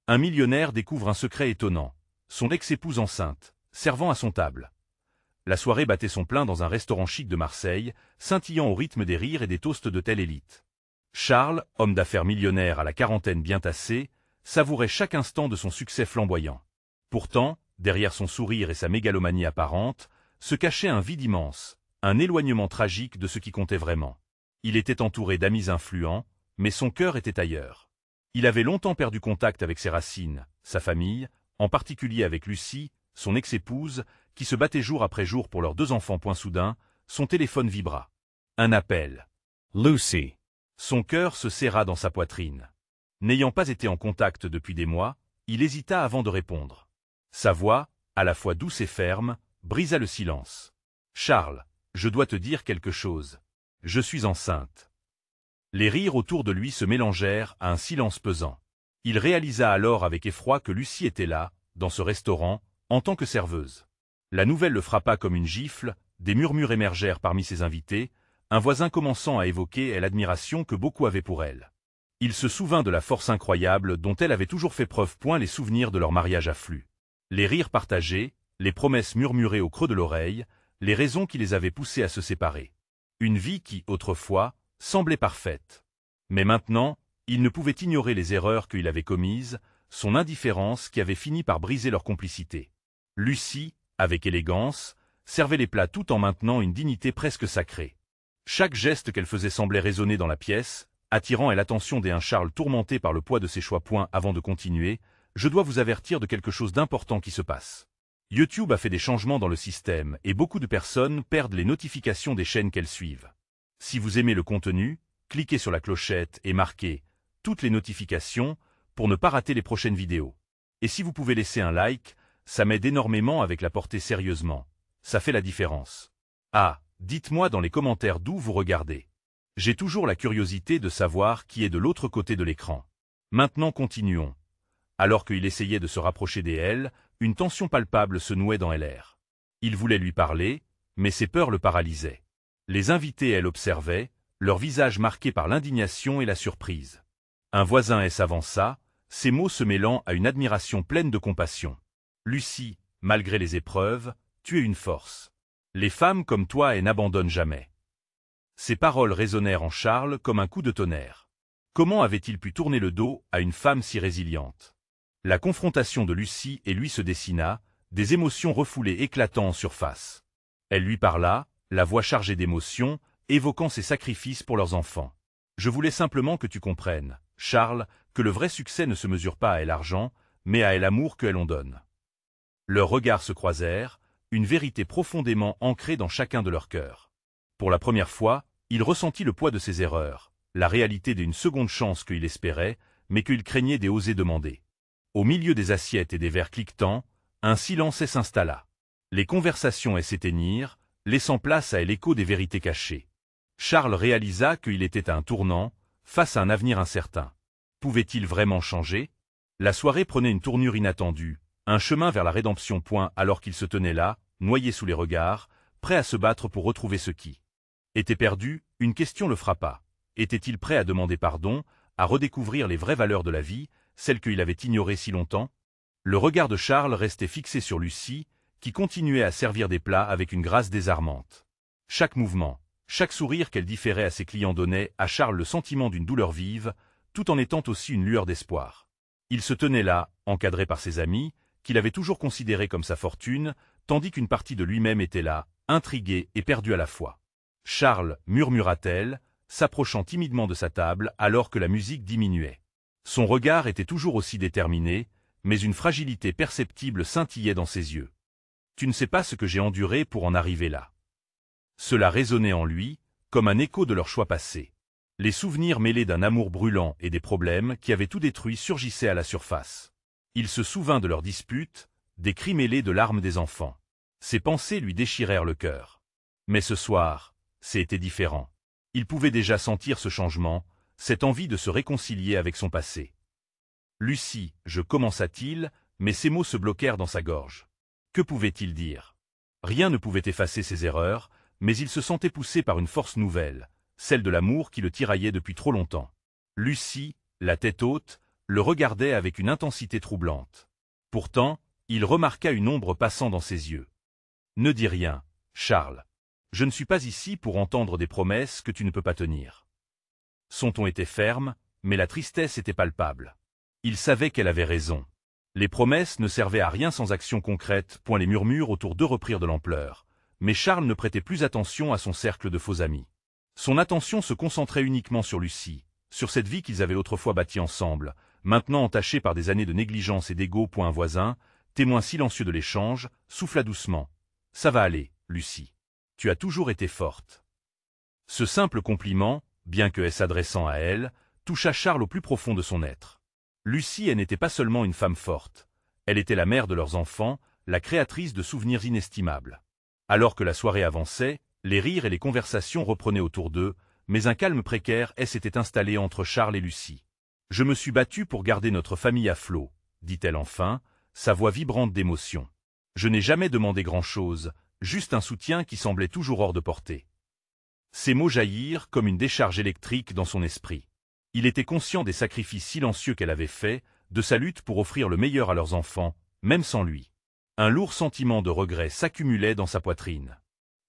Un millionnaire découvre un secret étonnant. Son ex-épouse enceinte, servant à son table. La soirée battait son plein dans un restaurant chic de Marseille, scintillant au rythme des rires et des toasts de telle élite. Charles, homme d'affaires millionnaire à la quarantaine bien tassée, savourait chaque instant de son succès flamboyant. Pourtant, derrière son sourire et sa mégalomanie apparente, se cachait un vide immense, un éloignement tragique de ce qui comptait vraiment. Il était entouré d'amis influents, mais son cœur était ailleurs. Il avait longtemps perdu contact avec ses racines, sa famille, en particulier avec Lucie, son ex-épouse, qui se battait jour après jour pour leurs 2 enfants. Soudain, son téléphone vibra. Un appel. Lucy. Son cœur se serra dans sa poitrine. N'ayant pas été en contact depuis des mois, il hésita avant de répondre. Sa voix, à la fois douce et ferme, brisa le silence. « Charles, je dois te dire quelque chose. Je suis enceinte. » Les rires autour de lui se mélangèrent à un silence pesant. Il réalisa alors avec effroi que Lucie était là, dans ce restaurant, en tant que serveuse. La nouvelle le frappa comme une gifle, des murmures émergèrent parmi ses invités, un voisin commençant à évoquer l'admiration que beaucoup avaient pour elle. Il se souvint de la force incroyable dont elle avait toujours fait preuve. Les souvenirs de leur mariage affluent. Les rires partagés, les promesses murmurées au creux de l'oreille, les raisons qui les avaient poussés à se séparer. Une vie qui, autrefois, semblait parfaite. Mais maintenant, il ne pouvait ignorer les erreurs qu'il avait commises, son indifférence qui avait fini par briser leur complicité. Lucie, avec élégance, servait les plats tout en maintenant une dignité presque sacrée. Chaque geste qu'elle faisait semblait résonner dans la pièce, attirant l'attention d'un Charles tourmenté par le poids de ses choix. Avant de continuer, je dois vous avertir de quelque chose d'important qui se passe. YouTube a fait des changements dans le système et beaucoup de personnes perdent les notifications des chaînes qu'elles suivent. Si vous aimez le contenu, cliquez sur la clochette et marquez « Toutes les notifications » pour ne pas rater les prochaines vidéos. Et si vous pouvez laisser un like, ça m'aide énormément avec la portée sérieusement. Ça fait la différence. Ah, dites-moi dans les commentaires d'où vous regardez. J'ai toujours la curiosité de savoir qui est de l'autre côté de l'écran. Maintenant continuons. Alors qu'il essayait de se rapprocher d'elle, une tension palpable se nouait dans l'air. Il voulait lui parler, mais ses peurs le paralysaient. Les invités, elle observait, leurs visages marqués par l'indignation et la surprise. Un voisin s'avança, ses mots se mêlant à une admiration pleine de compassion. « Lucie, malgré les épreuves, tu es une force. Les femmes comme toi n'abandonnent jamais. » Ces paroles résonnèrent en Charles comme un coup de tonnerre. Comment avait-il pu tourner le dos à une femme si résiliente? La confrontation de Lucie et lui se dessina, des émotions refoulées éclatant en surface. Elle lui parla, la voix chargée d'émotions, évoquant ses sacrifices pour leurs enfants. « Je voulais simplement que tu comprennes, Charles, que le vrai succès ne se mesure pas à l'argent, mais à l'amour que l'on donne. » Leurs regards se croisèrent, une vérité profondément ancrée dans chacun de leurs cœurs. Pour la première fois, il ressentit le poids de ses erreurs, la réalité d'une seconde chance qu'il espérait, mais qu'il craignait d'oser demander. Au milieu des assiettes et des verres cliquetants, un silence s'installa. Les conversations s'éteignirent, laissant place à l'écho des vérités cachées. Charles réalisa qu'il était à un tournant, face à un avenir incertain. Pouvait-il vraiment changer? La soirée prenait une tournure inattendue, un chemin vers la rédemption. Alors qu'il se tenait là, noyé sous les regards, prêt à se battre pour retrouver ce qui était perdu, une question le frappa. Était-il prêt à demander pardon, à redécouvrir les vraies valeurs de la vie, celles qu'il avait ignorées si longtemps? Le regard de Charles restait fixé sur Lucie, qui continuait à servir des plats avec une grâce désarmante. Chaque mouvement, chaque sourire qu'elle différait à ses clients donnait à Charles le sentiment d'une douleur vive, tout en étant aussi une lueur d'espoir. Il se tenait là, encadré par ses amis, qu'il avait toujours considérés comme sa fortune, tandis qu'une partie de lui-même était là, intriguée et perdue à la fois. « Charles, » murmura-t-elle, s'approchant timidement de sa table alors que la musique diminuait. Son regard était toujours aussi déterminé, mais une fragilité perceptible scintillait dans ses yeux. « Tu ne sais pas ce que j'ai enduré pour en arriver là. » Cela résonnait en lui, comme un écho de leur choix passé. Les souvenirs mêlés d'un amour brûlant et des problèmes qui avaient tout détruit surgissaient à la surface. Il se souvint de leurs disputes, des cris mêlés de larmes des enfants. Ses pensées lui déchirèrent le cœur. Mais ce soir, c'était différent. Il pouvait déjà sentir ce changement, cette envie de se réconcilier avec son passé. « Lucie, » commença-t-il, mais ses mots se bloquèrent dans sa gorge. Que pouvait-il dire? Rien ne pouvait effacer ses erreurs, mais il se sentait poussé par une force nouvelle, celle de l'amour qui le tiraillait depuis trop longtemps. Lucie, la tête haute, le regardait avec une intensité troublante. Pourtant, il remarqua une ombre passant dans ses yeux. « Ne dis rien, Charles. Je ne suis pas ici pour entendre des promesses que tu ne peux pas tenir. » Son ton était ferme, mais la tristesse était palpable. Il savait qu'elle avait raison. Les promesses ne servaient à rien sans action concrète. Les murmures autour d'eux reprirent de l'ampleur. Mais Charles ne prêtait plus attention à son cercle de faux amis. Son attention se concentrait uniquement sur Lucie, sur cette vie qu'ils avaient autrefois bâtie ensemble, maintenant entachée par des années de négligence et d'ego. Un voisin, témoin silencieux de l'échange, souffla doucement. « Ça va aller, Lucie. Tu as toujours été forte. » Ce simple compliment, bien que s'adressant à elle, toucha Charles au plus profond de son être. Lucie, elle n'était pas seulement une femme forte. Elle était la mère de leurs enfants, la créatrice de souvenirs inestimables. Alors que la soirée avançait, les rires et les conversations reprenaient autour d'eux, mais un calme précaire s'était installé entre Charles et Lucie. « Je me suis battue pour garder notre famille à flot, » dit-elle enfin, sa voix vibrante d'émotion. « Je n'ai jamais demandé grand-chose, juste un soutien qui semblait toujours hors de portée. » Ces mots jaillirent comme une décharge électrique dans son esprit. Il était conscient des sacrifices silencieux qu'elle avait faits, de sa lutte pour offrir le meilleur à leurs enfants, même sans lui. Un lourd sentiment de regret s'accumulait dans sa poitrine.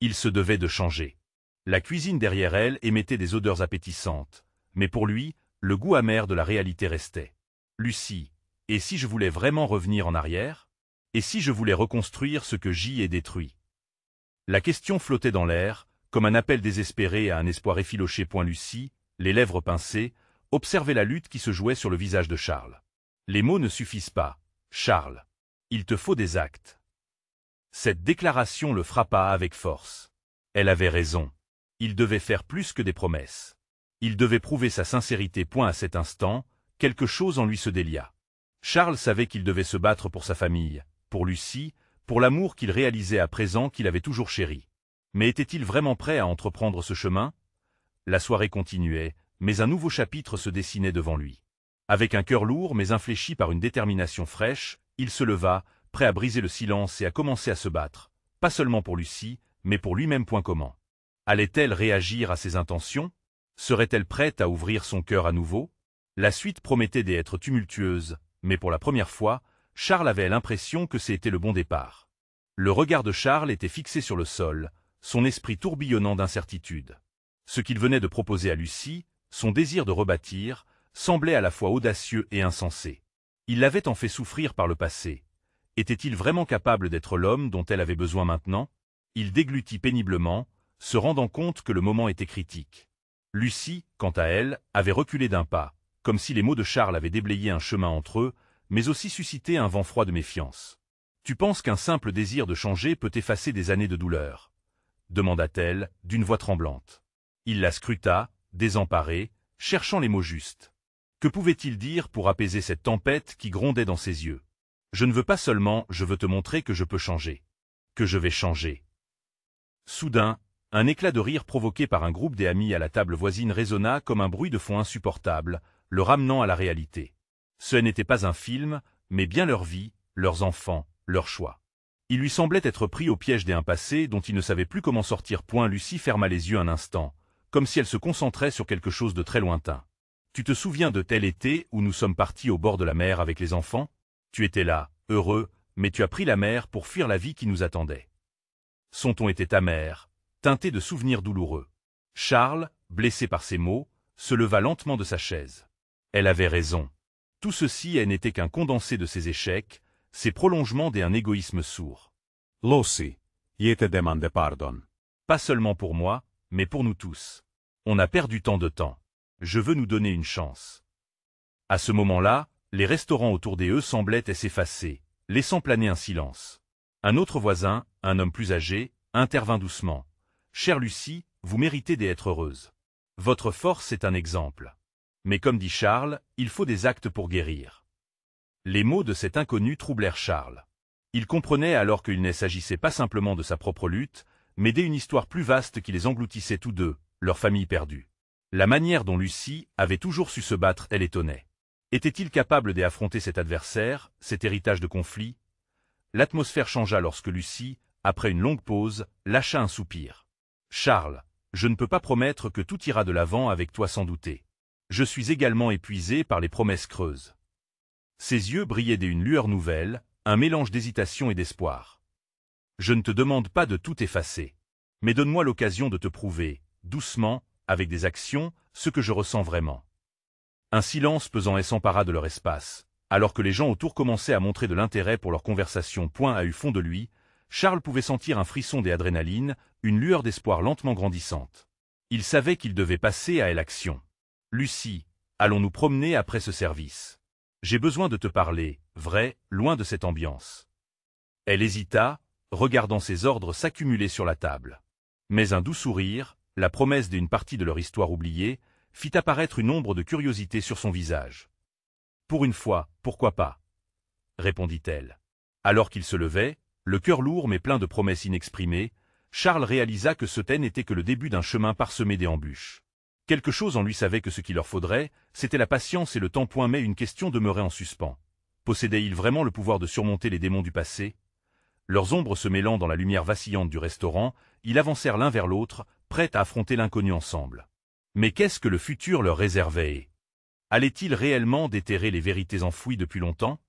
Il se devait de changer. La cuisine derrière elle émettait des odeurs appétissantes, mais pour lui, le goût amer de la réalité restait. Lucie, et si je voulais vraiment revenir en arrière? Et si je voulais reconstruire ce que j'y ai détruit? La question flottait dans l'air, comme un appel désespéré à un espoir effiloché. Lucie, les lèvres pincées, observait la lutte qui se jouait sur le visage de Charles. Les mots ne suffisent pas, Charles. Il te faut des actes. Cette déclaration le frappa avec force. Elle avait raison. Il devait faire plus que des promesses. Il devait prouver sa sincérité. À cet instant, quelque chose en lui se délia. Charles savait qu'il devait se battre pour sa famille, pour Lucie, pour l'amour qu'il réalisait à présent qu'il avait toujours chéri. Mais était-il vraiment prêt à entreprendre ce chemin? La soirée continuait, mais un nouveau chapitre se dessinait devant lui. Avec un cœur lourd mais infléchi par une détermination fraîche, il se leva, prêt à briser le silence et à commencer à se battre, pas seulement pour Lucie, mais pour lui-même. Comment allait-elle réagir à ses intentions? Serait-elle prête à ouvrir son cœur à nouveau? La suite promettait d'être tumultueuse, mais pour la première fois, Charles avait l'impression que c'était le bon départ. Le regard de Charles était fixé sur le sol, son esprit tourbillonnant d'incertitude. Ce qu'il venait de proposer à Lucie, son désir de rebâtir, semblait à la fois audacieux et insensé. Il l'avait tant fait souffrir par le passé. Était-il vraiment capable d'être l'homme dont elle avait besoin maintenant? Il déglutit péniblement, se rendant compte que le moment était critique. Lucie, quant à elle, avait reculé d'un pas, comme si les mots de Charles avaient déblayé un chemin entre eux, mais aussi suscité un vent froid de méfiance. « Tu penses qu'un simple désir de changer peut effacer des années de douleur ?» demanda-t-elle, d'une voix tremblante. Il la scruta, désemparé, cherchant les mots justes. Que pouvait-il dire pour apaiser cette tempête qui grondait dans ses yeux? Je ne veux pas seulement, je veux te montrer que je peux changer. Que je vais changer. Soudain, un éclat de rire provoqué par un groupe d'amis à la table voisine résonna comme un bruit de fond insupportable, le ramenant à la réalité. Ce n'était pas un film, mais bien leur vie, leurs enfants, leurs choix. Il lui semblait être pris au piège d'un passé dont il ne savait plus comment sortir. Lucie ferma les yeux un instant, comme si elle se concentrait sur quelque chose de très lointain. Tu te souviens de tel été où nous sommes partis au bord de la mer avec les enfants? Tu étais là, heureux, mais tu as pris la mer pour fuir la vie qui nous attendait. Son ton était amer, teinté de souvenirs douloureux. Charles, blessé par ces mots, se leva lentement de sa chaise. Elle avait raison. Tout ceci n'était qu'un condensé de ses échecs, ses prolongements d'un égoïsme sourd. Lucy, je te demande pardon. Pas seulement pour moi, mais pour nous tous. On a perdu tant de temps. Je veux nous donner une chance. À ce moment-là, les restaurants autour des semblaient s'effacer, laissant planer un silence. Un autre voisin, un homme plus âgé, intervint doucement. « Chère Lucie, vous méritez d'être heureuse. Votre force est un exemple. Mais comme dit Charles, il faut des actes pour guérir. » Les mots de cet inconnu troublèrent Charles. Il comprenait alors qu'il ne s'agissait pas simplement de sa propre lutte, mais d'une histoire plus vaste qui les engloutissait tous deux, leur famille perdue. La manière dont Lucie avait toujours su se battre, elle étonnait. Était-il capable d'affronter cet adversaire, cet héritage de conflit? L'atmosphère changea lorsque Lucie, après une longue pause, lâcha un soupir. « Charles, je ne peux pas promettre que tout ira de l'avant avec toi sans douter. Je suis également épuisé par les promesses creuses. Ses yeux brillaient d'une lueur nouvelle, un mélange d'hésitation et d'espoir. Je ne te demande pas de tout effacer. Mais donne-moi l'occasion de te prouver, doucement, avec des actions, ce que je ressens vraiment. Un silence pesant s'empara de leur espace. Alors que les gens autour commençaient à montrer de l'intérêt pour leur conversation. À eu fond de lui, Charles pouvait sentir un frisson d'adrénaline, une lueur d'espoir lentement grandissante. Il savait qu'il devait passer à l'action. Lucie, allons nous promener après ce service. J'ai besoin de te parler, vrai, loin de cette ambiance. Elle hésita, regardant ses ordres s'accumuler sur la table. Mais un doux sourire, la promesse d'une partie de leur histoire oubliée, fit apparaître une ombre de curiosité sur son visage. Pour une fois, pourquoi pas? Répondit-elle. Alors qu'il se levait, le cœur lourd mais plein de promesses inexprimées, Charles réalisa que ce n'était que le début d'un chemin parsemé d'embûches. Quelque chose en lui savait que ce qu'il leur faudrait, c'était la patience et le temps. Mais une question demeurait en suspens. Possédaient-ils vraiment le pouvoir de surmonter les démons du passé? Leurs ombres se mêlant dans la lumière vacillante du restaurant, ils avancèrent l'un vers l'autre, prêts à affronter l'inconnu ensemble. Mais qu'est-ce que le futur leur réservait? Allait-il réellement déterrer les vérités enfouies depuis longtemps?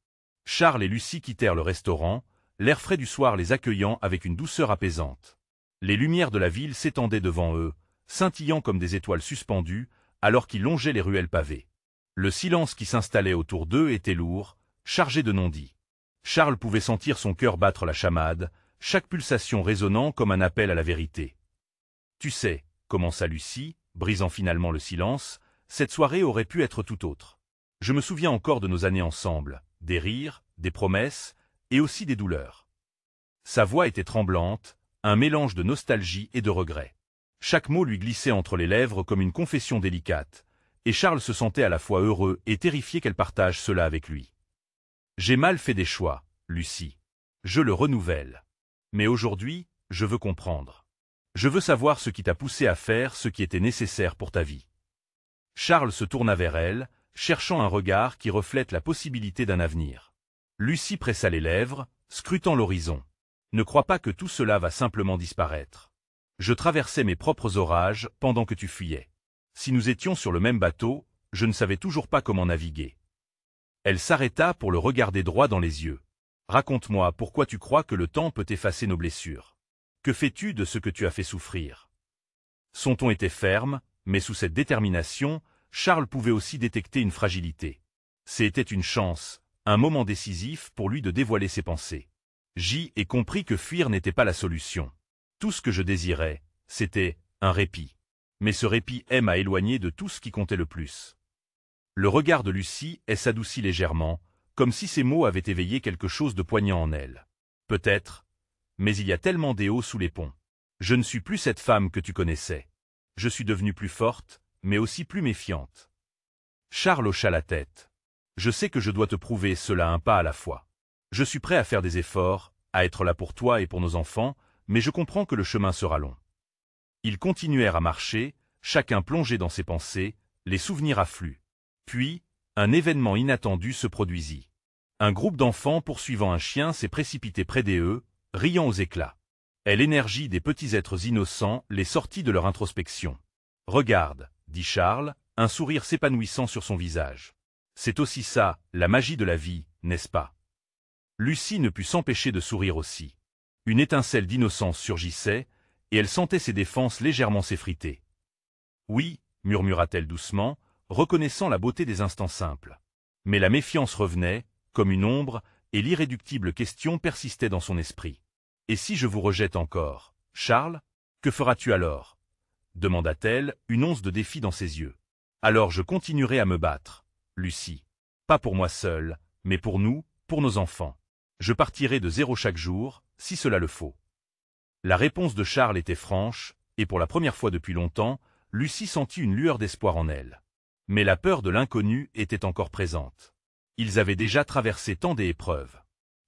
Charles et Lucie quittèrent le restaurant, l'air frais du soir les accueillant avec une douceur apaisante. Les lumières de la ville s'étendaient devant eux, scintillant comme des étoiles suspendues, alors qu'ils longeaient les ruelles pavées. Le silence qui s'installait autour d'eux était lourd, chargé de non-dits. Charles pouvait sentir son cœur battre la chamade, chaque pulsation résonnant comme un appel à la vérité. « Tu sais, » commença Lucie, brisant finalement le silence, « cette soirée aurait pu être tout autre. Je me souviens encore de nos années ensemble, des rires, des promesses, et aussi des douleurs. » Sa voix était tremblante, un mélange de nostalgie et de regret. Chaque mot lui glissait entre les lèvres comme une confession délicate, et Charles se sentait à la fois heureux et terrifié qu'elle partage cela avec lui. « J'ai mal fait des choix, Lucie. Je le renouvelle. Mais aujourd'hui, je veux comprendre. Je veux savoir ce qui t'a poussé à faire ce qui était nécessaire pour ta vie. » Charles se tourna vers elle, cherchant un regard qui reflète la possibilité d'un avenir. Lucie pressa les lèvres, scrutant l'horizon. « Ne crois pas que tout cela va simplement disparaître. Je traversais mes propres orages pendant que tu fuyais. Si nous étions sur le même bateau, je ne savais toujours pas comment naviguer. » Elle s'arrêta pour le regarder droit dans les yeux. « Raconte-moi pourquoi tu crois que le temps peut effacer nos blessures. Que fais-tu de ce que tu as fait souffrir ?» Son ton était ferme, mais sous cette détermination, Charles pouvait aussi détecter une fragilité. C'était une chance, un moment décisif pour lui de dévoiler ses pensées. J'y ai compris que fuir n'était pas la solution. Tout ce que je désirais, c'était un répit. Mais ce répit m'a éloigné de tout ce qui comptait le plus. Le regard de Lucie s'adoucit légèrement, comme si ces mots avaient éveillé quelque chose de poignant en elle. Peut-être, mais il y a tellement d'éaux sous les ponts. Je ne suis plus cette femme que tu connaissais. Je suis devenue plus forte, mais aussi plus méfiante. Charles hocha la tête. Je sais que je dois te prouver cela un pas à la fois. Je suis prêt à faire des efforts, à être là pour toi et pour nos enfants, mais je comprends que le chemin sera long. Ils continuèrent à marcher, chacun plongé dans ses pensées, les souvenirs affluent. Puis, un événement inattendu se produisit. Un groupe d'enfants poursuivant un chien s'est précipité près d'eux, riant aux éclats. Et l'énergie des petits êtres innocents les sortit de leur introspection. « Regarde, » dit Charles, un sourire s'épanouissant sur son visage. « C'est aussi ça, la magie de la vie, n'est-ce pas ?» Lucie ne put s'empêcher de sourire aussi. Une étincelle d'innocence surgissait, et elle sentait ses défenses légèrement s'effriter. « Oui, » murmura-t-elle doucement, reconnaissant la beauté des instants simples. Mais la méfiance revenait, comme une ombre, et l'irréductible question persistait dans son esprit. « Et si je vous rejette encore, Charles, que feras-tu alors ?» demanda-t-elle, une once de défi dans ses yeux. « Alors je continuerai à me battre, Lucie. Pas pour moi seule, mais pour nous, pour nos enfants. Je partirai de zéro chaque jour, si cela le faut. » La réponse de Charles était franche, et pour la première fois depuis longtemps, Lucie sentit une lueur d'espoir en elle. Mais la peur de l'inconnu était encore présente. Ils avaient déjà traversé tant d'épreuves.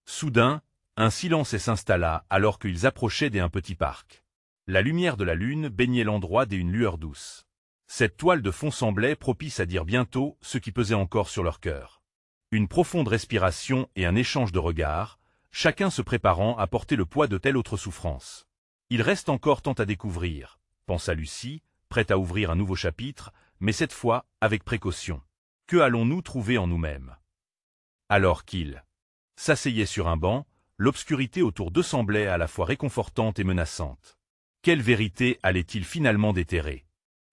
Soudain, un silence s'installa alors qu'ils approchaient d'un petit parc. La lumière de la lune baignait l'endroit d'une lueur douce. Cette toile de fond semblait propice à dire bientôt ce qui pesait encore sur leur cœur. Une profonde respiration et un échange de regards, chacun se préparant à porter le poids de telle autre souffrance. Il reste encore tant à découvrir, pensa Lucie, prête à ouvrir un nouveau chapitre, mais cette fois avec précaution. Que allons-nous trouver en nous-mêmes? Alors qu'ils s'asseyaient sur un banc, l'obscurité autour d'eux semblait à la fois réconfortante et menaçante. Quelle vérité allait-il finalement déterrer?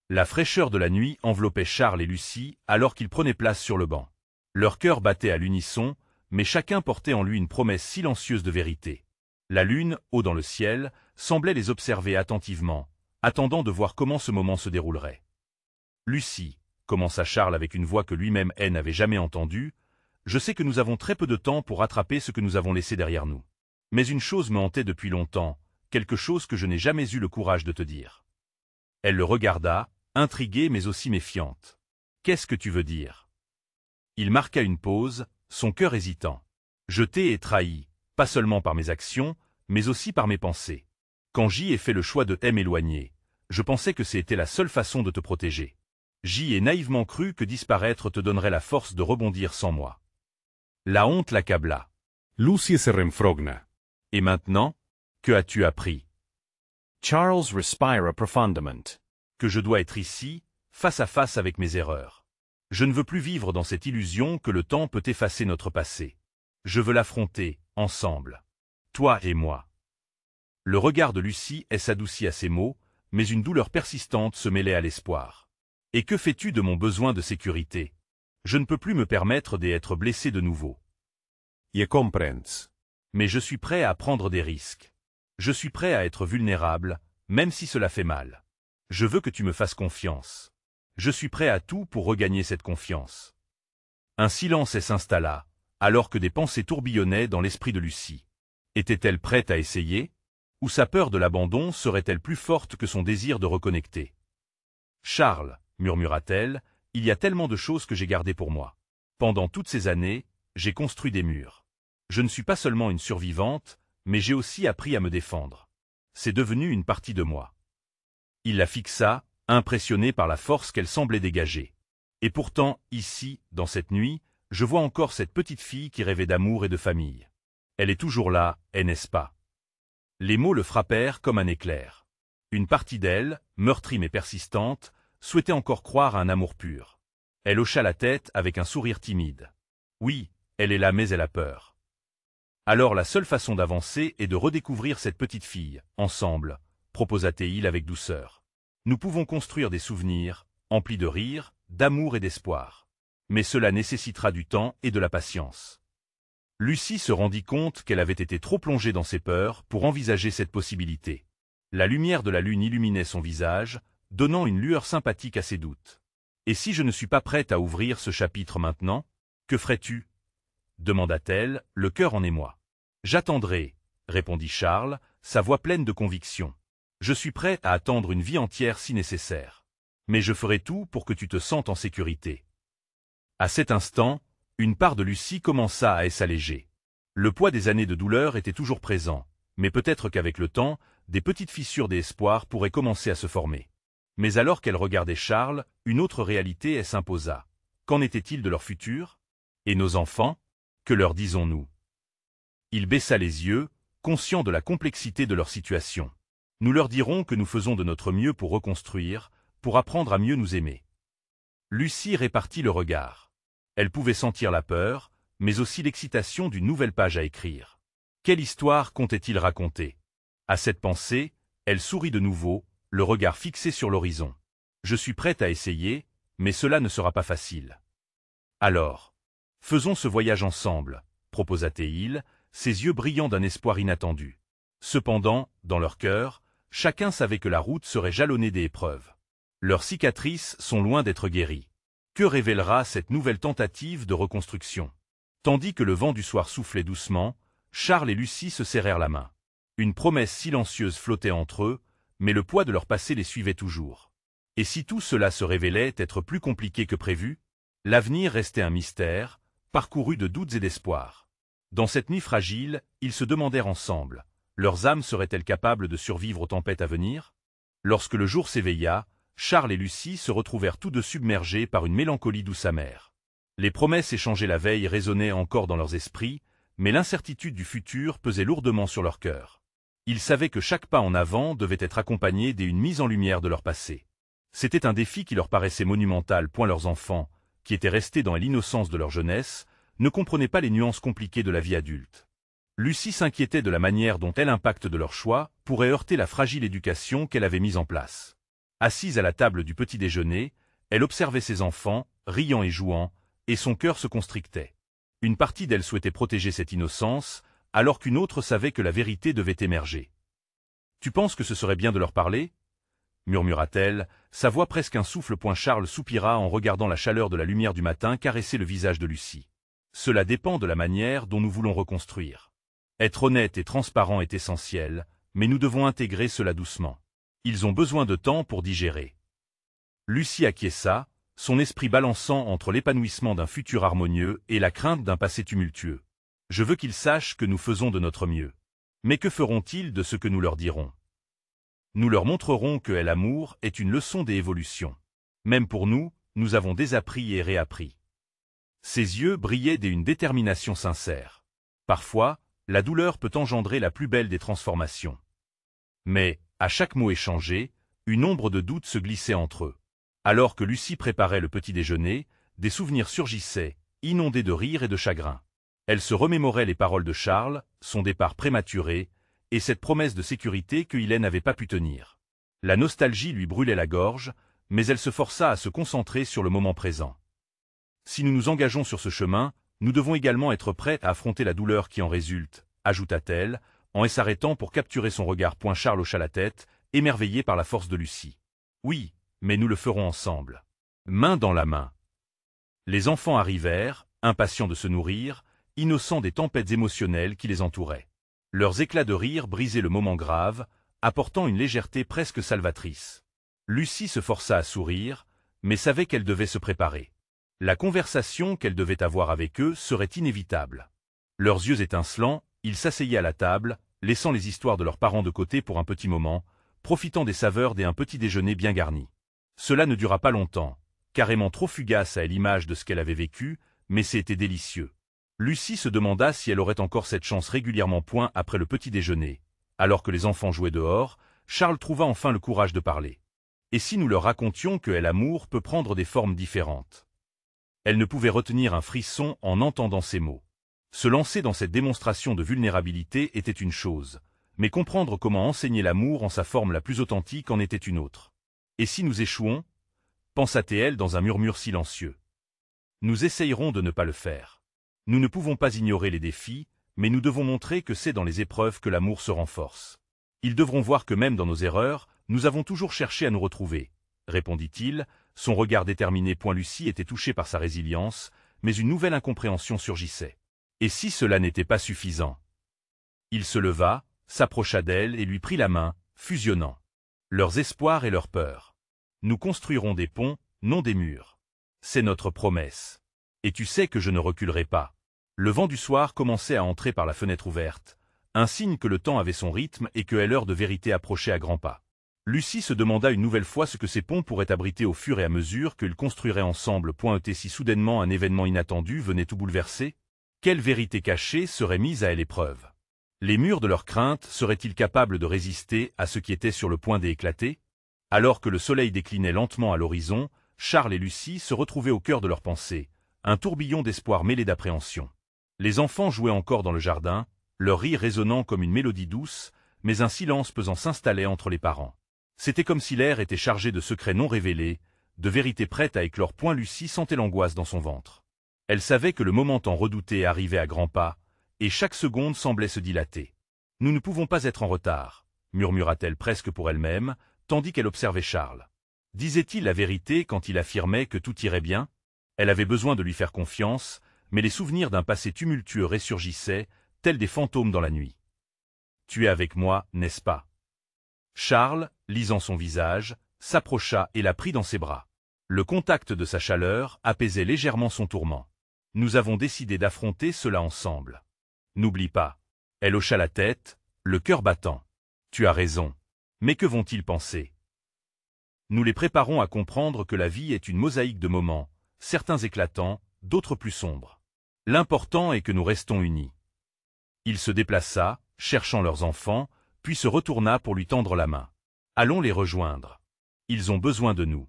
La fraîcheur de la nuit enveloppait Charles et Lucie alors qu'ils prenaient place sur le banc. Leurs cœurs battaient à l'unisson, mais chacun portait en lui une promesse silencieuse de vérité. La lune, haut dans le ciel, semblait les observer attentivement, attendant de voir comment ce moment se déroulerait. « Lucie, » commença Charles avec une voix que lui-même n'avait jamais entendue, « je sais que nous avons très peu de temps pour rattraper ce que nous avons laissé derrière nous. Mais une chose me hantait depuis longtemps, quelque chose que je n'ai jamais eu le courage de te dire. » Elle le regarda, intriguée mais aussi méfiante. « Qu'est-ce que tu veux dire ?» Il marqua une pause, son cœur hésitant. « Je t'ai et trahi, pas seulement par mes actions, mais aussi par mes pensées. Quand j'y ai fait le choix de m'éloigner, je pensais que c'était la seule façon de te protéger. J'y ai naïvement cru que disparaître te donnerait la force de rebondir sans moi. » La honte l'accabla. Lucie se renfrogna. « Et maintenant, que as-tu appris? » Charles respira profundament. « Que je dois être ici, face à face avec mes erreurs. Je ne veux plus vivre dans cette illusion que le temps peut effacer notre passé. Je veux l'affronter, ensemble. Toi et moi. » Le regard de Lucie s'adoucit à ces mots, mais une douleur persistante se mêlait à l'espoir. « Et que fais-tu de mon besoin de sécurité? Je ne peux plus me permettre d'être blessé de nouveau. » Je comprends. Mais je suis prêt à prendre des risques. Je suis prêt à être vulnérable, même si cela fait mal. Je veux que tu me fasses confiance. Je suis prêt à tout pour regagner cette confiance. Un silence s'installa, alors que des pensées tourbillonnaient dans l'esprit de Lucie. Était-elle prête à essayer? Ou sa peur de l'abandon serait-elle plus forte que son désir de reconnecter? « Charles, » murmura-t-elle, « il y a tellement de choses que j'ai gardées pour moi. Pendant toutes ces années, j'ai construit des murs. Je ne suis pas seulement une survivante, mais j'ai aussi appris à me défendre. C'est devenu une partie de moi. » Il la fixa, impressionné par la force qu'elle semblait dégager. « Et pourtant, ici, dans cette nuit, je vois encore cette petite fille qui rêvait d'amour et de famille. Elle est toujours là, n'est-ce pas ?» Les mots le frappèrent comme un éclair. Une partie d'elle, meurtrie mais persistante, souhaitait encore croire à un amour pur. Elle hocha la tête avec un sourire timide. « Oui, elle est là mais elle a peur. » « Alors la seule façon d'avancer est de redécouvrir cette petite fille, ensemble, » proposa-t-il avec douceur. « Nous pouvons construire des souvenirs, emplis de rire, d'amour et d'espoir. Mais cela nécessitera du temps et de la patience. » Lucie se rendit compte qu'elle avait été trop plongée dans ses peurs pour envisager cette possibilité. La lumière de la lune illuminait son visage, donnant une lueur sympathique à ses doutes. « Et si je ne suis pas prête à ouvrir ce chapitre maintenant, que ferais-tu » demanda-t-elle, le cœur en émoi. « J'attendrai, » répondit Charles, sa voix pleine de conviction. « Je suis prêt à attendre une vie entière si nécessaire. Mais je ferai tout pour que tu te sentes en sécurité. » À cet instant, une part de Lucie commença à s'alléger. Le poids des années de douleur était toujours présent, mais peut-être qu'avec le temps, des petites fissures d'espoir pourraient commencer à se former. Mais alors qu'elle regardait Charles, une autre réalité s'imposa. Qu'en était-il de leur futur? Et nos enfants? Que leur disons-nous? Il baissa les yeux, conscient de la complexité de leur situation. Nous leur dirons que nous faisons de notre mieux pour reconstruire, pour apprendre à mieux nous aimer. Lucie répartit le regard. Elle pouvait sentir la peur, mais aussi l'excitation d'une nouvelle page à écrire. Quelle histoire comptait-il raconter? À cette pensée, elle sourit de nouveau, le regard fixé sur l'horizon. Je suis prête à essayer, mais cela ne sera pas facile. Alors, faisons ce voyage ensemble, proposa-t-il, ses yeux brillant d'un espoir inattendu. Cependant, dans leur cœur, chacun savait que la route serait jalonnée d'épreuves. Leurs cicatrices sont loin d'être guéries. Que révélera cette nouvelle tentative de reconstruction? Tandis que le vent du soir soufflait doucement, Charles et Lucie se serrèrent la main. Une promesse silencieuse flottait entre eux, mais le poids de leur passé les suivait toujours. Et si tout cela se révélait être plus compliqué que prévu? L'avenir restait un mystère, parcouru de doutes et d'espoirs. Dans cette nuit fragile, ils se demandèrent ensemble, leurs âmes seraient-elles capables de survivre aux tempêtes à venir? Lorsque le jour s'éveilla, Charles et Lucie se retrouvèrent tous deux submergés par une mélancolie douce amère. Les promesses échangées la veille résonnaient encore dans leurs esprits, mais l'incertitude du futur pesait lourdement sur leur cœur. Ils savaient que chaque pas en avant devait être accompagné d'une mise en lumière de leur passé. C'était un défi qui leur paraissait monumental, point leurs enfants, qui étaient restés dans l'innocence de leur jeunesse, ne comprenaient pas les nuances compliquées de la vie adulte. Lucie s'inquiétait de la manière dont l'impact de leur choix pourrait heurter la fragile éducation qu'elle avait mise en place. Assise à la table du petit déjeuner, elle observait ses enfants, riant et jouant, et son cœur se constrictait. Une partie d'elle souhaitait protéger cette innocence, alors qu'une autre savait que la vérité devait émerger. « Tu penses que ce serait bien de leur parler ?» murmura-t-elle, sa voix presque un souffle. Charles soupira en regardant la chaleur de la lumière du matin caresser le visage de Lucie. « Cela dépend de la manière dont nous voulons reconstruire. Être honnête et transparent est essentiel, mais nous devons intégrer cela doucement. Ils ont besoin de temps pour digérer. » Lucie acquiesça, son esprit balançant entre l'épanouissement d'un futur harmonieux et la crainte d'un passé tumultueux. « Je veux qu'ils sachent que nous faisons de notre mieux. Mais que feront-ils de ce que nous leur dirons ? Nous leur montrerons que l'amour est une leçon d'évolution. Même pour nous, nous avons désappris et réappris. » Ses yeux brillaient d'une détermination sincère. Parfois, la douleur peut engendrer la plus belle des transformations. Mais, à chaque mot échangé, une ombre de doute se glissait entre eux. Alors que Lucie préparait le petit déjeuner, des souvenirs surgissaient, inondés de rire et de chagrin. Elle se remémorait les paroles de Charles, son départ prématuré, et cette promesse de sécurité que Hélène n'avait pas pu tenir. La nostalgie lui brûlait la gorge, mais elle se força à se concentrer sur le moment présent. Si nous nous engageons sur ce chemin, nous devons également être prêts à affronter la douleur qui en résulte, ajouta-t-elle, en s'arrêtant pour capturer son regard. Charles hocha la tête, émerveillé par la force de Lucie. Oui, mais nous le ferons ensemble. Main dans la main. Les enfants arrivèrent, impatients de se nourrir, innocents des tempêtes émotionnelles qui les entouraient. Leurs éclats de rire brisaient le moment grave, apportant une légèreté presque salvatrice. Lucie se força à sourire, mais savait qu'elle devait se préparer. La conversation qu'elle devait avoir avec eux serait inévitable. Leurs yeux étincelants, ils s'asseyaient à la table, laissant les histoires de leurs parents de côté pour un petit moment, profitant des saveurs d'un petit déjeuner bien garni. Cela ne dura pas longtemps, carrément trop fugace à l'image de ce qu'elle avait vécu, mais c'était délicieux. Lucie se demanda si elle aurait encore cette chance régulièrement. Après le petit déjeuner, alors que les enfants jouaient dehors, Charles trouva enfin le courage de parler. Et si nous leur racontions que l'amour peut prendre des formes différentes? Elle ne pouvait retenir un frisson en entendant ces mots. Se lancer dans cette démonstration de vulnérabilité était une chose, mais comprendre comment enseigner l'amour en sa forme la plus authentique en était une autre. Et si nous échouons? Pensa-t-elle dans un murmure silencieux. Nous essayerons de ne pas le faire. Nous ne pouvons pas ignorer les défis, mais nous devons montrer que c'est dans les épreuves que l'amour se renforce. Ils devront voir que même dans nos erreurs, nous avons toujours cherché à nous retrouver, répondit-il, son regard déterminé. Lucie était touchée par sa résilience, mais une nouvelle incompréhension surgissait. Et si cela n'était pas suffisant? Il se leva, s'approcha d'elle et lui prit la main, fusionnant leurs espoirs et leurs peurs. Nous construirons des ponts, non des murs. C'est notre promesse. Et tu sais que je ne reculerai pas. Le vent du soir commençait à entrer par la fenêtre ouverte, un signe que le temps avait son rythme et que l'heure de vérité approchait à grands pas. Lucie se demanda une nouvelle fois ce que ces ponts pourraient abriter au fur et à mesure qu'ils construiraient ensemble. Et si soudainement un événement inattendu venait tout bouleverser? Quelle vérité cachée serait mise à l'épreuve? Les murs de leur crainte seraient-ils capables de résister à ce qui était sur le point d'éclater? Alors que le soleil déclinait lentement à l'horizon, Charles et Lucie se retrouvaient au cœur de leurs pensées, un tourbillon d'espoir mêlé d'appréhension. Les enfants jouaient encore dans le jardin, leur rire résonnant comme une mélodie douce, mais un silence pesant s'installait entre les parents. C'était comme si l'air était chargé de secrets non révélés, de vérités prêtes à éclore. Lucie sentait l'angoisse dans son ventre. Elle savait que le moment tant redouté arrivait à grands pas, et chaque seconde semblait se dilater. « Nous ne pouvons pas être en retard », murmura-t-elle presque pour elle-même, tandis qu'elle observait Charles. Disait-il la vérité quand il affirmait que tout irait bien? Elle avait besoin de lui faire confiance, mais les souvenirs d'un passé tumultueux ressurgissaient, tels des fantômes dans la nuit. « Tu es avec moi, n'est-ce pas ?» Charles, lisant son visage, s'approcha et la prit dans ses bras. Le contact de sa chaleur apaisait légèrement son tourment. « Nous avons décidé d'affronter cela ensemble. N'oublie pas. » Elle hocha la tête, le cœur battant. « Tu as raison. Mais que vont-ils penser? Nous les préparons à comprendre que la vie est une mosaïque de moments, certains éclatants, d'autres plus sombres. L'important est que nous restons unis. » Il se déplaça, cherchant leurs enfants, puis se retourna pour lui tendre la main. « Allons les rejoindre. Ils ont besoin de nous. »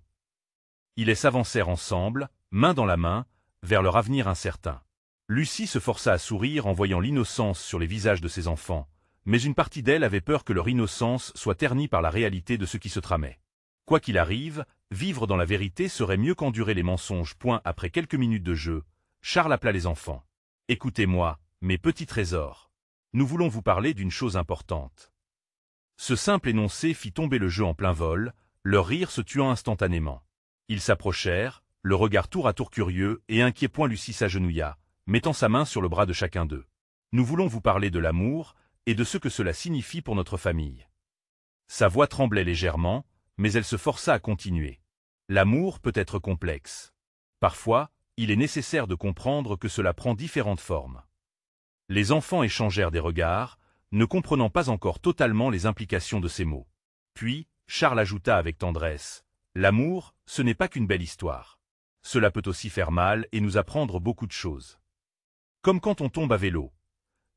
Ils s'avancèrent ensemble, main dans la main, vers leur avenir incertain. Lucie se força à sourire en voyant l'innocence sur les visages de ses enfants, mais une partie d'elle avait peur que leur innocence soit ternie par la réalité de ce qui se tramait. Quoi qu'il arrive, vivre dans la vérité serait mieux qu'endurer les mensonges. Après quelques minutes de jeu, Charles appela les enfants. « Écoutez-moi, mes petits trésors. Nous voulons vous parler d'une chose importante. » Ce simple énoncé fit tomber le jeu en plein vol, leur rire se tuant instantanément. Ils s'approchèrent, le regard tour à tour curieux et inquiet. Lucie s'agenouilla, mettant sa main sur le bras de chacun d'eux. « Nous voulons vous parler de l'amour et de ce que cela signifie pour notre famille. » Sa voix tremblait légèrement, mais elle se força à continuer. « L'amour peut être complexe. Parfois, il est nécessaire de comprendre que cela prend différentes formes. » Les enfants échangèrent des regards, ne comprenant pas encore totalement les implications de ces mots. Puis, Charles ajouta avec tendresse, « L'amour, ce n'est pas qu'une belle histoire. Cela peut aussi faire mal et nous apprendre beaucoup de choses. » « Comme quand on tombe à vélo ?»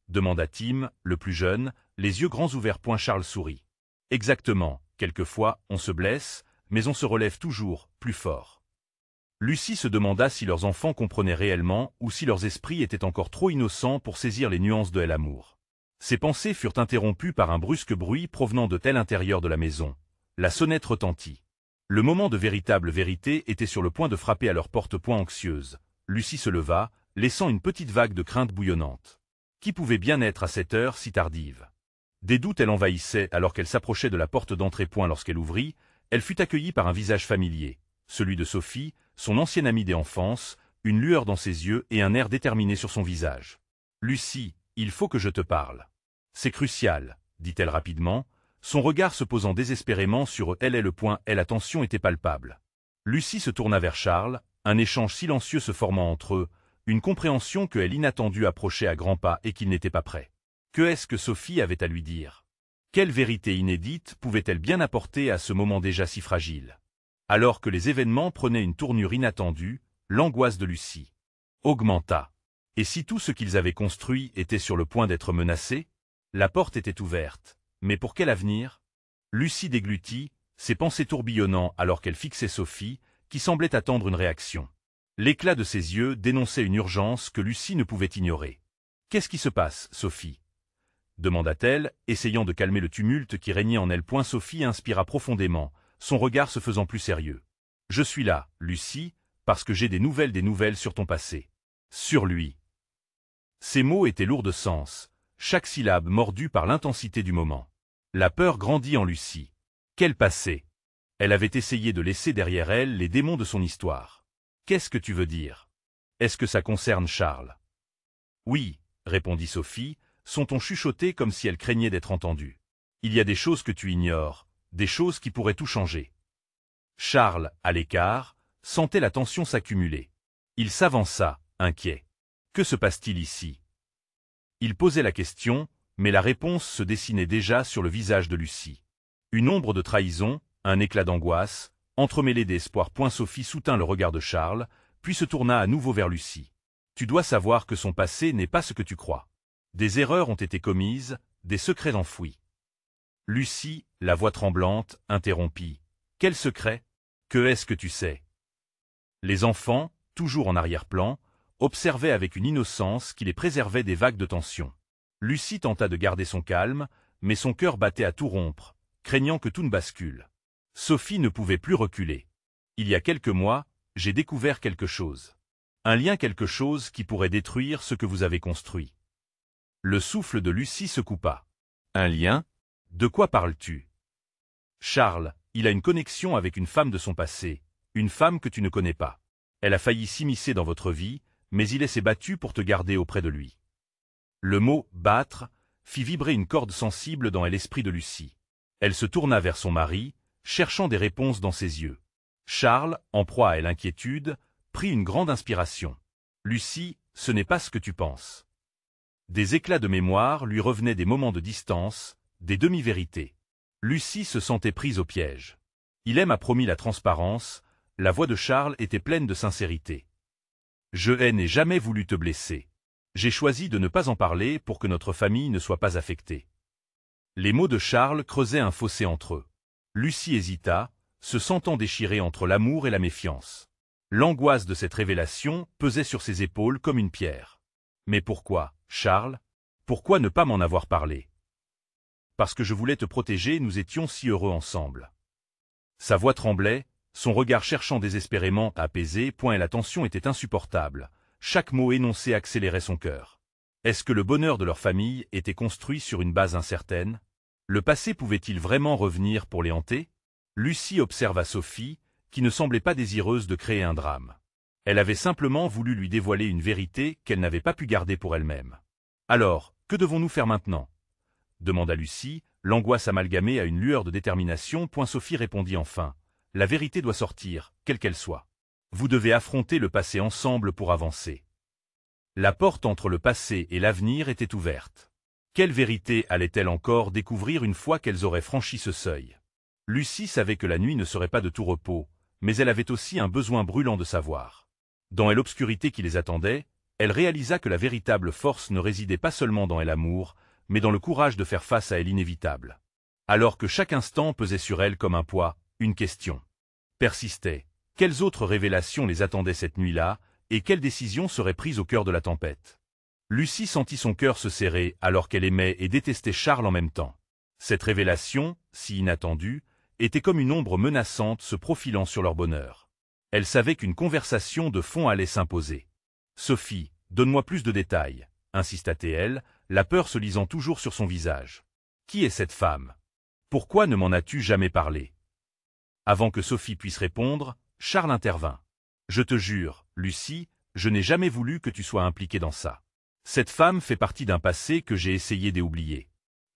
demanda Tim, le plus jeune, les yeux grands ouverts. Charles sourit. « Exactement, quelquefois, on se blesse, mais on se relève toujours, plus fort. » Lucie se demanda si leurs enfants comprenaient réellement ou si leurs esprits étaient encore trop innocents pour saisir les nuances de l'amour. Ses pensées furent interrompues par un brusque bruit provenant de l'intérieur de la maison. La sonnette retentit. Le moment de véritable vérité était sur le point de frapper à leur porte. Anxieuse, Lucie se leva, laissant une petite vague de crainte bouillonnante. Qui pouvait bien être à cette heure si tardive? Des doutes elle envahissait alors qu'elle s'approchait de la porte d'entrée. Lorsqu'elle ouvrit, elle fut accueillie par un visage familier, celui de Sophie, son ancienne amie d'enfance, une lueur dans ses yeux et un air déterminé sur son visage. « Lucie, il faut que je te parle. C'est crucial, » dit-elle rapidement, son regard se posant désespérément sur elle. La tension était palpable. Lucie se tourna vers Charles, un échange silencieux se formant entre eux, une compréhension que elle inattendue approchait à grands pas et qu'il n'était pas prêt. Que est-ce que Sophie avait à lui dire? Quelle vérité inédite pouvait-elle bien apporter à ce moment déjà si fragile? Alors que les événements prenaient une tournure inattendue, l'angoisse de Lucie augmenta. Et si tout ce qu'ils avaient construit était sur le point d'être menacé? La porte était ouverte. Mais pour quel avenir? Lucie déglutit, ses pensées tourbillonnant alors qu'elle fixait Sophie, qui semblait attendre une réaction. L'éclat de ses yeux dénonçait une urgence que Lucie ne pouvait ignorer. « Qu'est-ce qui se passe, Sophie ?» demanda-t-elle, essayant de calmer le tumulte qui régnait en elle. Sophie inspira profondément, son regard se faisant plus sérieux. « Je suis là, Lucie, parce que j'ai des nouvelles sur ton passé. Sur lui. » Ces mots étaient lourds de sens, chaque syllabe mordue par l'intensité du moment. La peur grandit en Lucie. Quel passé? Elle avait essayé de laisser derrière elle les démons de son histoire. Qu'est-ce que tu veux dire? Est-ce que ça concerne Charles? Oui, répondit Sophie, son ton chuchoté comme si elle craignait d'être entendue. Il y a des choses que tu ignores, des choses qui pourraient tout changer. Charles, à l'écart, sentait la tension s'accumuler. Il s'avança, inquiet. Que se passe-t-il ici? Il posait la question, mais la réponse se dessinait déjà sur le visage de Lucie. Une ombre de trahison, un éclat d'angoisse, entremêlé d'espoir. Sophie soutint le regard de Charles, puis se tourna à nouveau vers Lucie. Tu dois savoir que son passé n'est pas ce que tu crois. Des erreurs ont été commises, des secrets enfouis. Lucie, la voix tremblante, interrompit. Quel secret? Que est-ce que tu sais? Les enfants, toujours en arrière-plan, observaient avec une innocence qui les préservait des vagues de tension. Lucie tenta de garder son calme, mais son cœur battait à tout rompre, craignant que tout ne bascule. Sophie ne pouvait plus reculer. Il y a quelques mois, j'ai découvert quelque chose. Un lien, quelque chose qui pourrait détruire ce que vous avez construit. Le souffle de Lucie se coupa. Un lien? De quoi parles-tu? Charles, il a une connexion avec une femme de son passé, une femme que tu ne connais pas. Elle a failli s'immiscer dans votre vie, mais il s'est battu pour te garder auprès de lui. Le mot « battre » fit vibrer une corde sensible dans l'esprit de Lucie. Elle se tourna vers son mari, cherchant des réponses dans ses yeux. Charles, en proie à l'inquiétude, prit une grande inspiration. « Lucie, ce n'est pas ce que tu penses. » Des éclats de mémoire lui revenaient des moments de distance, des demi-vérités. Lucie se sentait prise au piège. Il m'a promis la transparence, la voix de Charles était pleine de sincérité. Je n'ai jamais voulu te blesser. J'ai choisi de ne pas en parler pour que notre famille ne soit pas affectée. Les mots de Charles creusaient un fossé entre eux. Lucie hésita, se sentant déchirée entre l'amour et la méfiance. L'angoisse de cette révélation pesait sur ses épaules comme une pierre. Mais pourquoi, Charles? Pourquoi ne pas m'en avoir parlé? Parce que je voulais te protéger, nous étions si heureux ensemble. Sa voix tremblait, son regard cherchant désespérément à apaiser, et la tension était insupportable. Chaque mot énoncé accélérait son cœur. Est-ce que le bonheur de leur famille était construit sur une base incertaine? Le passé pouvait-il vraiment revenir pour les hanter? Lucie observa Sophie, qui ne semblait pas désireuse de créer un drame. Elle avait simplement voulu lui dévoiler une vérité qu'elle n'avait pas pu garder pour elle-même. « Alors, que devons-nous faire maintenant » demanda Lucie, l'angoisse amalgamée à une lueur de détermination. Sophie répondit enfin. « La vérité doit sortir, quelle qu'elle soit. Vous devez affronter le passé ensemble pour avancer. » La porte entre le passé et l'avenir était ouverte. Quelle vérité allait-elle encore découvrir une fois qu'elles auraient franchi ce seuil? Lucie savait que la nuit ne serait pas de tout repos, mais elle avait aussi un besoin brûlant de savoir. Dans l'obscurité qui les attendait, elle réalisa que la véritable force ne résidait pas seulement dans l'amour, mais dans le courage de faire face à l'inévitable. Alors que chaque instant pesait sur elle comme un poids, une question persistait. Quelles autres révélations les attendaient cette nuit-là, et quelles décisions seraient prises au cœur de la tempête? Lucie sentit son cœur se serrer alors qu'elle aimait et détestait Charles en même temps. Cette révélation, si inattendue, était comme une ombre menaçante se profilant sur leur bonheur. Elle savait qu'une conversation de fond allait s'imposer. « Sophie, donne-moi plus de détails » insista-t-elle, la peur se lisant toujours sur son visage. « Qui est cette femme? Pourquoi ne m'en as-tu jamais parlé ?» Avant que Sophie puisse répondre, Charles intervint. « Je te jure, Lucie, je n'ai jamais voulu que tu sois impliquée dans ça. Cette femme fait partie d'un passé que j'ai essayé d'oublier.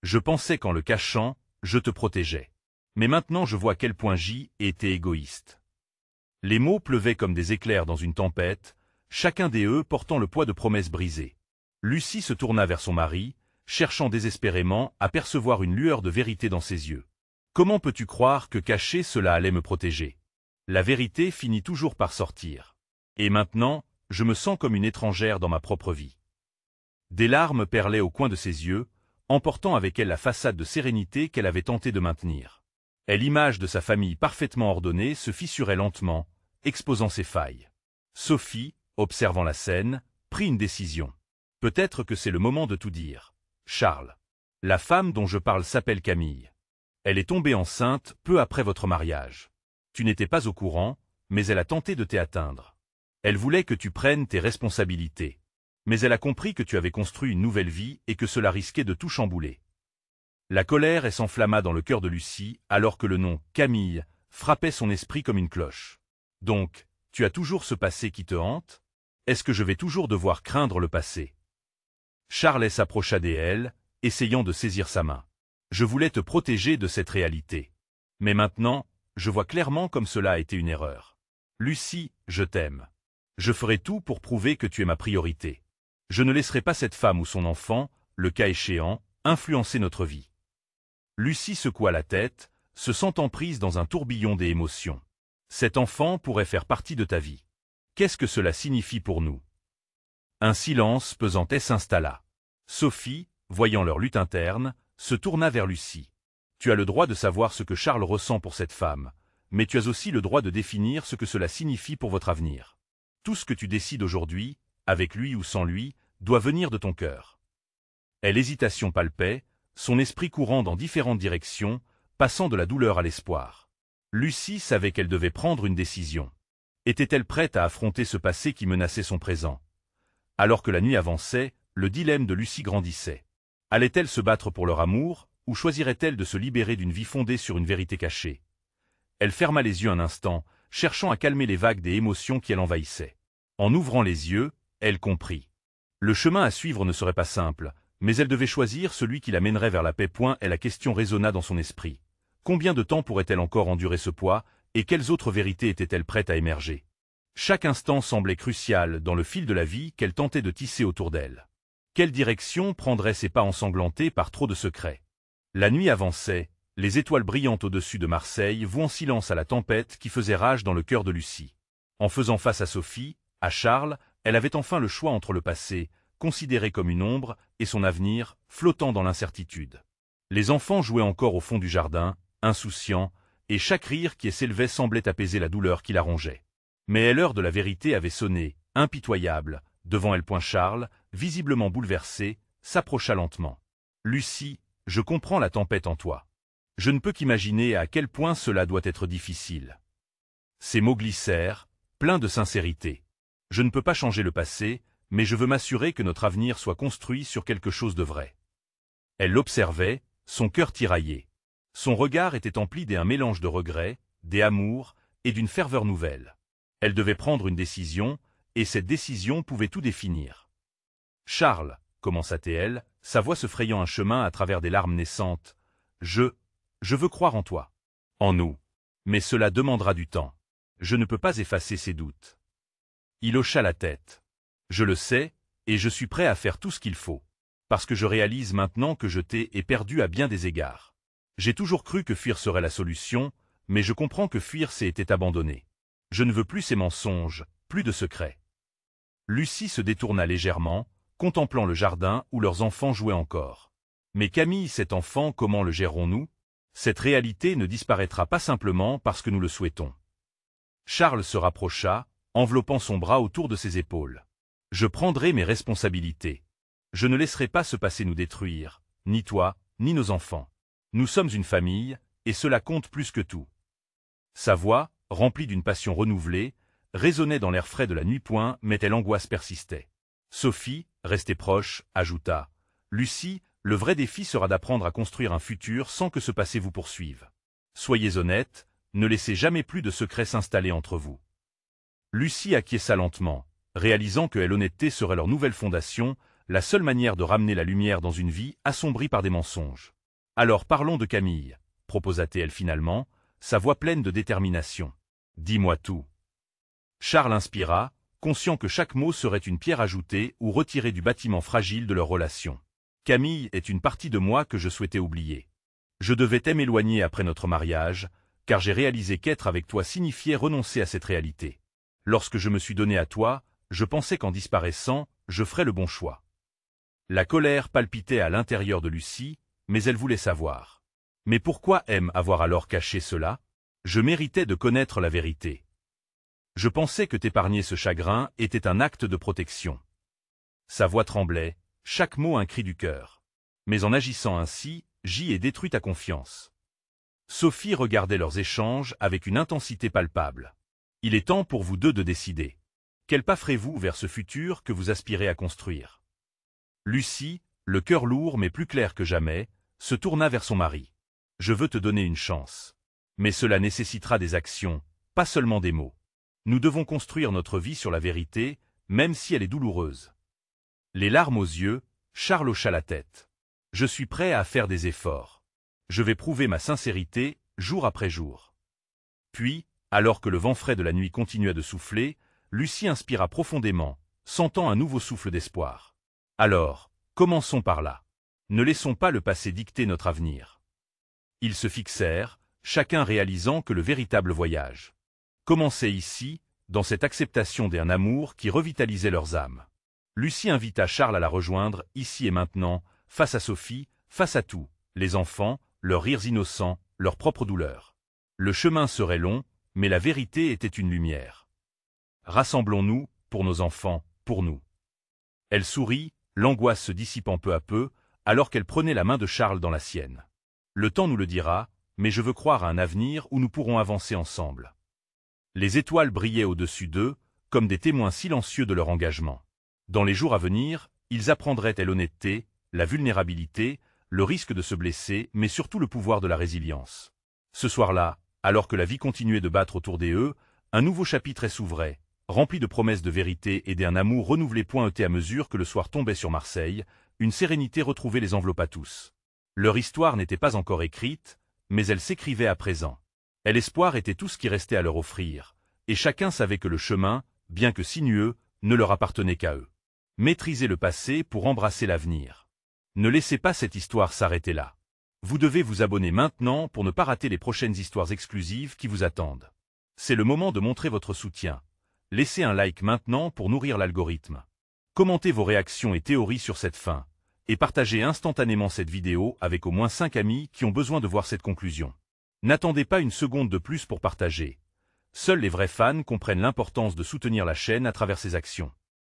Je pensais qu'en le cachant, je te protégeais. Mais maintenant je vois à quel point j'y étais égoïste. » Les mots pleuvaient comme des éclairs dans une tempête, chacun d'eux portant le poids de promesses brisées. Lucie se tourna vers son mari, cherchant désespérément à percevoir une lueur de vérité dans ses yeux. « Comment peux-tu croire que cacher cela allait me protéger? La vérité finit toujours par sortir. Et maintenant, je me sens comme une étrangère dans ma propre vie. » Des larmes perlaient au coin de ses yeux, emportant avec elle la façade de sérénité qu'elle avait tenté de maintenir. Et l'image de sa famille parfaitement ordonnée se fissurait lentement, exposant ses failles. Sophie, observant la scène, prit une décision. « Peut-être que c'est le moment de tout dire. Charles, la femme dont je parle s'appelle Camille. Elle est tombée enceinte peu après votre mariage. Tu n'étais pas au courant, mais elle a tenté de t'atteindre. Elle voulait que tu prennes tes responsabilités. Mais elle a compris que tu avais construit une nouvelle vie et que cela risquait de tout chambouler. » La colère s'enflamma dans le cœur de Lucie, alors que le nom « Camille » frappait son esprit comme une cloche. « Donc, tu as toujours ce passé qui te hante? Est-ce que je vais toujours devoir craindre le passé ?» Charles s'approcha d'elle, essayant de saisir sa main. « Je voulais te protéger de cette réalité. Mais maintenant, je vois clairement comme cela a été une erreur. Lucie, je t'aime. Je ferai tout pour prouver que tu es ma priorité. Je ne laisserai pas cette femme ou son enfant, le cas échéant, influencer notre vie. » Lucie secoua la tête, se sentant prise dans un tourbillon des émotions. Cet enfant pourrait faire partie de ta vie. Qu'est-ce que cela signifie pour nous? Un silence pesantais s'installa. Sophie, voyant leur lutte interne, se tourna vers Lucie. Tu as le droit de savoir ce que Charles ressent pour cette femme, mais tu as aussi le droit de définir ce que cela signifie pour votre avenir. Tout ce que tu décides aujourd'hui, avec lui ou sans lui, doit venir de ton cœur. L'hésitation palpait, son esprit courant dans différentes directions, passant de la douleur à l'espoir. Lucie savait qu'elle devait prendre une décision. Était-elle prête à affronter ce passé qui menaçait son présent? Alors que la nuit avançait, le dilemme de Lucie grandissait. Allait-elle se battre pour leur amour, ou choisirait-elle de se libérer d'une vie fondée sur une vérité cachée? Elle ferma les yeux un instant, cherchant à calmer les vagues des émotions qui l'envahissaient. En ouvrant les yeux, elle comprit. Le chemin à suivre ne serait pas simple, mais elle devait choisir celui qui la mènerait vers la paix. Et la question résonna dans son esprit. Combien de temps pourrait-elle encore endurer ce poids, et quelles autres vérités était-elle prête à émerger? Chaque instant semblait crucial dans le fil de la vie qu'elle tentait de tisser autour d'elle. Quelle direction prendrait ses pas ensanglantés par trop de secrets? La nuit avançait, les étoiles brillantes au-dessus de Marseille vouant silence à la tempête qui faisait rage dans le cœur de Lucie. En faisant face à Sophie, à Charles, elle avait enfin le choix entre le passé, considéré comme une ombre, et son avenir, flottant dans l'incertitude. Les enfants jouaient encore au fond du jardin, insouciants, et chaque rire qui s'élevait semblait apaiser la douleur qui la rongeait. Mais l'heure de la vérité avait sonné, impitoyable, devant elle. Charles, visiblement bouleversé, s'approcha lentement. Lucie, je comprends la tempête en toi. Je ne peux qu'imaginer à quel point cela doit être difficile. Ces mots glissèrent, pleins de sincérité. Je ne peux pas changer le passé, mais je veux m'assurer que notre avenir soit construit sur quelque chose de vrai. Elle l'observait, son cœur tiraillé. Son regard était empli d'un mélange de regrets, d'amour et d'une ferveur nouvelle. Elle devait prendre une décision, et cette décision pouvait tout définir. « Charles, commença-t-elle, sa voix se frayant un chemin à travers des larmes naissantes, je veux croire en toi. En nous. Mais cela demandera du temps. Je ne peux pas effacer ces doutes. » Il hocha la tête. « Je le sais, et je suis prêt à faire tout ce qu'il faut. Parce que je réalise maintenant que je t'ai perdu à bien des égards. J'ai toujours cru que fuir serait la solution, mais je comprends que fuir c'est être abandonné. Je ne veux plus ces mensonges, plus de secrets. » Lucie se détourna légèrement, contemplant le jardin où leurs enfants jouaient encore. « Mais Camille, cet enfant, comment le gérerons-nous? Cette réalité ne disparaîtra pas simplement parce que nous le souhaitons. » Charles se rapprocha, enveloppant son bras autour de ses épaules. « Je prendrai mes responsabilités. Je ne laisserai pas ce passé nous détruire, ni toi, ni nos enfants. Nous sommes une famille, et cela compte plus que tout. » Sa voix, remplie d'une passion renouvelée, résonnait dans l'air frais de la nuit. Mais telle angoisse persistait. Sophie, restée proche, ajouta « Lucie, le vrai défi sera d'apprendre à construire un futur sans que ce passé vous poursuive. Soyez honnête, ne laissez jamais plus de secrets s'installer entre vous. » Lucie acquiesça lentement, réalisant que l'honnêteté serait leur nouvelle fondation, la seule manière de ramener la lumière dans une vie assombrie par des mensonges. « Alors parlons de Camille, » proposa-t-elle finalement, sa voix pleine de détermination. « Dis-moi tout. » Charles inspira, conscient que chaque mot serait une pierre ajoutée ou retirée du bâtiment fragile de leur relation. « Camille est une partie de moi que je souhaitais oublier. Je devais m'éloigner après notre mariage, car j'ai réalisé qu'être avec toi signifiait renoncer à cette réalité. Lorsque je me suis donné à toi, je pensais qu'en disparaissant, je ferais le bon choix. » La colère palpitait à l'intérieur de Lucie, mais elle voulait savoir. « Mais pourquoi avoir alors caché cela? Je méritais de connaître la vérité. Je pensais que t'épargner ce chagrin était un acte de protection. » Sa voix tremblait, chaque mot un cri du cœur. « Mais en agissant ainsi, j'y ai détruit ta confiance. » Sophie regardait leurs échanges avec une intensité palpable. « Il est temps pour vous deux de décider. Quel pas ferez-vous vers ce futur que vous aspirez à construire? » Lucie, le cœur lourd mais plus clair que jamais, se tourna vers son mari. « Je veux te donner une chance. Mais cela nécessitera des actions, pas seulement des mots. Nous devons construire notre vie sur la vérité, même si elle est douloureuse. » Les larmes aux yeux, Charles hocha la tête. « Je suis prêt à faire des efforts. Je vais prouver ma sincérité, jour après jour. » Puis, alors que le vent frais de la nuit continuait de souffler, Lucie inspira profondément, sentant un nouveau souffle d'espoir. « Alors, commençons par là. Ne laissons pas le passé dicter notre avenir. » Ils se fixèrent, chacun réalisant que le véritable voyage commençait ici, dans cette acceptation d'un amour qui revitalisait leurs âmes. Lucie invita Charles à la rejoindre, ici et maintenant, face à Sophie, face à tout, les enfants, leurs rires innocents, leurs propres douleurs. Le chemin serait long, mais la vérité était une lumière. « Rassemblons-nous, pour nos enfants, pour nous. » Elle sourit, l'angoisse se dissipant peu à peu, alors qu'elle prenait la main de Charles dans la sienne. « Le temps nous le dira, mais je veux croire à un avenir où nous pourrons avancer ensemble. » Les étoiles brillaient au-dessus d'eux, comme des témoins silencieux de leur engagement. Dans les jours à venir, ils apprendraient l'honnêteté, la vulnérabilité, le risque de se blesser, mais surtout le pouvoir de la résilience. Ce soir-là, alors que la vie continuait de battre autour d'eux, un nouveau chapitre s'ouvrait, rempli de promesses de vérité et d'un amour renouvelé. À mesure que le soir tombait sur Marseille, une sérénité retrouvée les enveloppa tous. Leur histoire n'était pas encore écrite, mais elle s'écrivait à présent. Et l'espoir était tout ce qui restait à leur offrir, et chacun savait que le chemin, bien que sinueux, ne leur appartenait qu'à eux. Maîtrisez le passé pour embrasser l'avenir. Ne laissez pas cette histoire s'arrêter là. Vous devez vous abonner maintenant pour ne pas rater les prochaines histoires exclusives qui vous attendent. C'est le moment de montrer votre soutien. Laissez un like maintenant pour nourrir l'algorithme. Commentez vos réactions et théories sur cette fin, et partagez instantanément cette vidéo avec au moins 5 amis qui ont besoin de voir cette conclusion. N'attendez pas une seconde de plus pour partager. Seuls les vrais fans comprennent l'importance de soutenir la chaîne à travers ces actions.